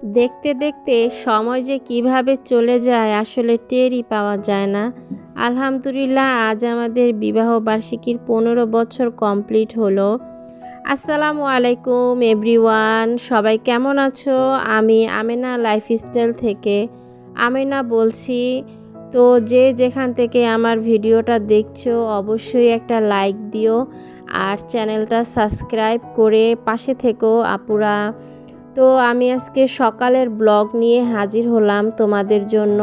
দেখতে দেখতে সময় যে কিভাবে চলে যায় আসলে টেরই পাওয়া যায় না। আলহামদুলিল্লাহ, আজ আমাদের বিবাহ বার্ষিকীর 15 বছর কমপ্লিট হলো। আসসালামু আলাইকুম এভরিওয়ান, সবাই কেমন আছো? আমি আমেনা লাইফস্টাইল থেকে আমেনা বলছি। তো যে যেখান থেকে আমার ভিডিওটা দেখছো অবশ্যই একটা লাইক দিও আর চ্যানেলটা সাবস্ক্রাইব করে পাশে থেকো আপুরা। তো আমি আজকে সকালের ব্লগ নিয়ে হাজির হলাম তোমাদের জন্য।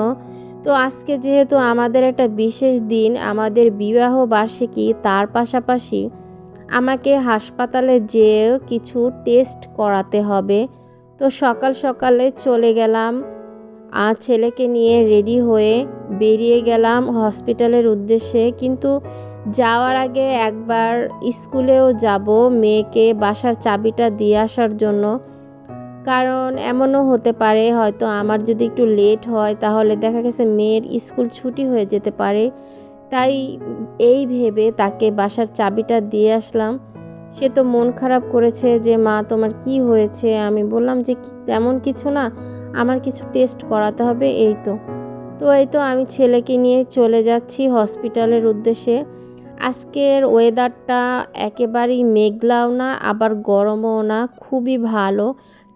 তো আজকে যেহেতু আমাদের একটা বিশেষ দিন, আমাদের বিবাহ বার্ষিকী, তার পাশাপাশি আমাকে হাসপাতালে যেয়ে কিছু টেস্ট করাতে হবে। তো সকাল সকালে চলে গেলাম, আর ছেলেকে নিয়ে রেডি হয়ে বেরিয়ে গেলাম হসপিটালের উদ্দেশ্যে। কিন্তু যাওয়ার আগে একবার স্কুলেও যাব, মেয়েকে বাসার চাবিটা দিয়ে আসার জন্য। কারণ এমনও হতে পারে হয়তো আমার যদি একটু লেট হয় তাহলে দেখা গেছে মেয়ের স্কুল ছুটি হয়ে যেতে পারে। তাই এই ভেবে তাকে বাসার চাবিটা দিয়ে আসলাম। সে তো মন খারাপ করেছে যে মা তোমার কি হয়েছে। আমি বললাম যে তেমন কিছু না, আমার কিছু টেস্ট করাতে হবে এই তো আমি ছেলেকে নিয়ে চলে যাচ্ছি হসপিটালের উদ্দেশ্যে। আজকের ওয়েদারটা একেবারেই মেঘলাও না আবার গরমও না, খুবই ভালো,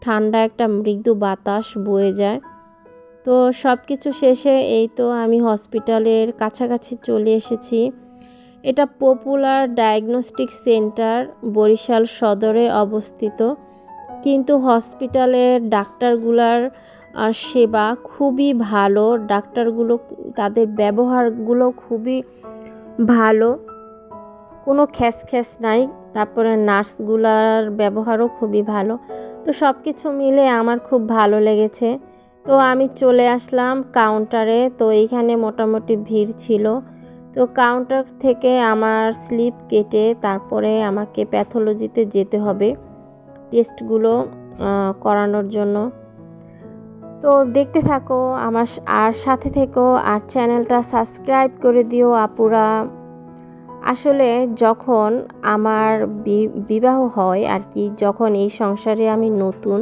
ঠান্ডা একটা মৃদু বাতাস বয়ে যায়। তো সব কিছু শেষে এই তো আমি হসপিটালের কাছাকাছি চলে এসেছি। এটা পপুলার ডায়াগনস্টিক সেন্টার, বরিশাল সদরে অবস্থিত। কিন্তু হসপিটালের ডাক্তারগুলার সেবা খুবই ভালো, ডাক্তারগুলো তাদের ব্যবহারগুলো খুবই ভালো, কোনো খ্যাস নাই। তারপরে নার্সগুলার ব্যবহারও খুবই ভালো। তো সব কিছু মিলে আমার খুব ভালো লেগেছে। তো আমি চলে আসলাম কাউন্টারে। তো এইখানে মোটামুটি ভিড় ছিল। তো কাউন্টার থেকে আমার স্লিপ কেটে তারপরে আমাকে প্যাথোলজিতে যেতে হবে টেস্টগুলো করানোর জন্য। তো দেখতে থাকো আমার আর সাথে থেকো, আর চ্যানেলটা সাবস্ক্রাইব করে দিও আপুরা। আসলে যখন আমার বিবাহ হয় আর কি, যখন এই সংসারে আমি নতুন,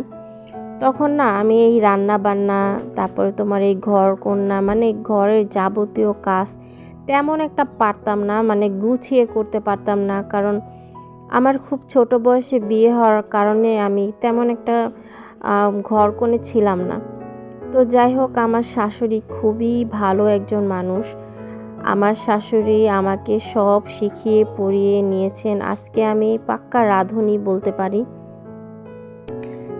তখন না আমি এই রান্না বান্না, তারপরে তোমার এই ঘর কন্যা মানে ঘরের যাবতীয় কাজ তেমন একটা পারতাম না, মানে গুছিয়ে করতে পারতাম না। কারণ আমার খুব ছোট বয়সে বিয়ে হওয়ার কারণে আমি তেমন একটা ঘর কোণে ছিলাম না। তো যাই হোক, আমার শাশুড়ি খুবই ভালো একজন মানুষ। আমার শাশুড়ি আমাকে সব শিখিয়ে পড়িয়ে নিয়েছেন। আজকে আমি পাক্কা রাঁধুনি বলতে পারি।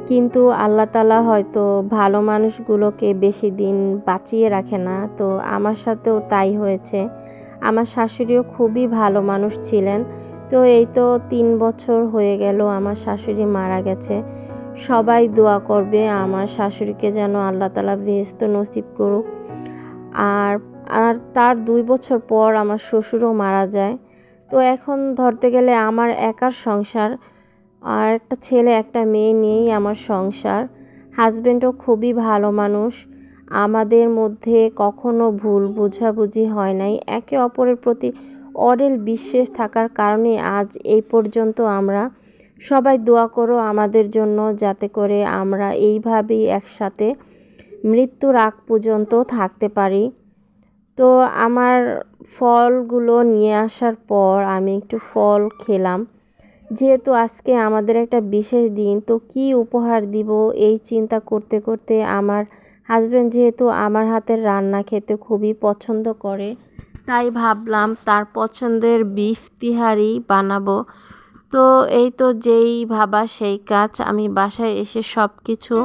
কিন্তু আল্লাহ তাআলা হয়তো ভালো মানুষগুলোকে বেশি দিন বাঁচিয়ে রাখে না। তো আমার সাথেও তাই হয়েছে। আমার শাশুড়িও খুবই ভালো মানুষ ছিলেন। তো এই তো 3 বছর হয়ে গেল আমার শাশুড়ি মারা গেছে। সবাই দোয়া করবে আমার শাশুড়িকে যেন আল্লাহ তাআলা বেহেশত নসিব করুক। আর আর তার 2 বছর পর আমার শ্বশুরও মারা যায়। তো এখন ধরতে গেলে আমার একার সংসার, আর একটা ছেলে একটা মেয়ে নিয়েই আমার সংসার। হাজবেন্ডও খুবই ভালো মানুষ। আমাদের মধ্যে কখনো ভুল বোঝাবুঝি হয় নাই। একে অপরের প্রতি অঢেল বিশ্বাস থাকার কারণে আজ এই পর্যন্ত আমরা। সবাই দোয়া করো আমাদের জন্য, যাতে করে আমরা এইভাবেই একসাথে মৃত্যুর আগ পর্যন্ত থাকতে পারি। তো আমার ফলগুলো নিয়ে আসার পর আমি একটু ফল খেলাম। যেহেতু আজকে আমাদের একটা বিশেষ দিন, তো কি উপহার দিব এই চিন্তা করতে করতে আমার হাজব্যান্ড যেহেতু আমার হাতের রান্না খেতে খুবই পছন্দ করে, তাই ভাবলাম তার পছন্দের বিফ তিহারি বানাবো। তো এই তো যেই ভাবা সেই কাজ, আমি বাসায় এসে সব কিছু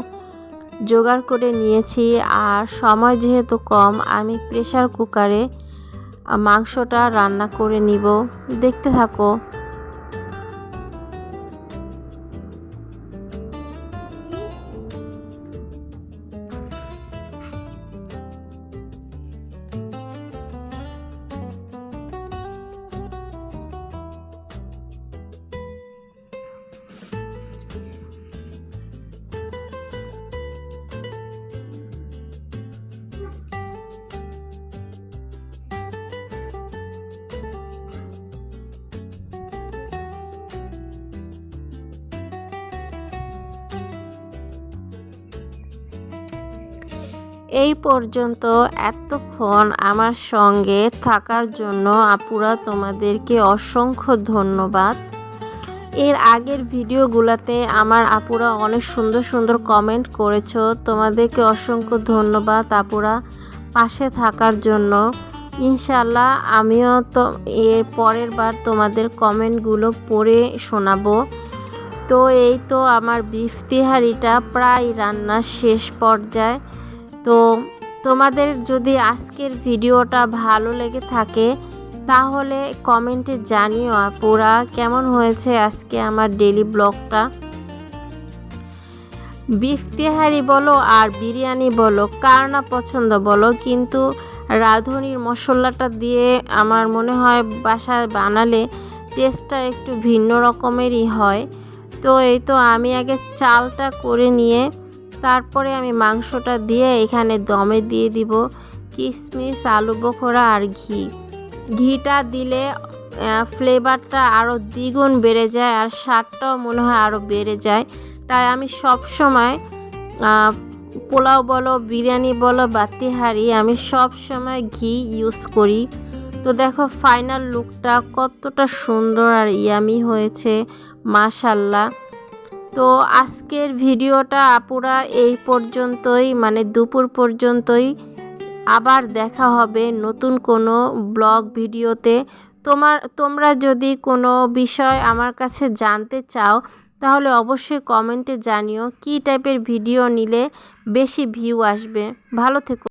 জোগাড় করে নিয়েছি। আর সময় যেহেতু কম, আমি প্রেসার কুকারে মাংসটা রান্না করে নিব। দেখতে থাকো। এই পর্যন্ত এতক্ষণ আমার সঙ্গে থাকার জন্য আপুরা তোমাদেরকে অসংখ্য ধন্যবাদ। এর আগের ভিডিওগুলোতে আমার আপুরা অনেক সুন্দর সুন্দর কমেন্ট করেছো, তোমাদেরকে অসংখ্য ধন্যবাদ আপুরা পাশে থাকার জন্য। ইনশাল্লাহ আমিও তো এর পরের বার তোমাদের কমেন্টগুলো পড়ে শোনাবো। তো এই তো আমার বিফ তেহারিটা প্রায় রান্নার শেষ পর্যায়ে। তো তোমাদের যদি আজকের ভিডিওটা ভালো লেগে থাকে তাহলে কমেন্টে জানিও আপুরা কেমন হয়েছে আজকে আমার ডেইলি ব্লগটা। বিফ তেহারি বলো আর বিরিয়ানি বলো, কার না পছন্দ বলো, কিন্তু রাঁধুনির মশলাটা দিয়ে আমার মনে হয় বাসায় বানালে টেস্টটা একটু ভিন্ন রকমেরই হয়। তো এই তো আমি আগে চালটা করে নিয়ে তারপরে আমি মাংসটা দিয়ে এখানে দমে দিয়ে দিব কিশমিশ, আলু বখরা আর ঘিটা দিলে ফ্লেভারটা আরও দ্বিগুণ বেড়ে যায় আর স্বাদটাও মনে হয় আরও বেড়ে যায়। তাই আমি সব সময় পোলাও বলো, বিরিয়ানি বলো বা তেহারি আমি সব সময় ঘি ইউজ করি। তো দেখো ফাইনাল লুকটা কতটা সুন্দর আর ইয়ামি হয়েছে মাশাল্লাহ। তো আজকের ভিডিওটা আপুরা এই পর্যন্তই, মানে দুপুর পর্যন্তই। আবার দেখা হবে নতুন কোনো ব্লগ ভিডিওতে। তোমরা যদি কোনো বিষয় আমার কাছে জানতে চাও তাহলে অবশ্যই কমেন্টে জানিও কী টাইপের ভিডিও নিলে বেশি ভিউ আসবে। ভালো থেকো।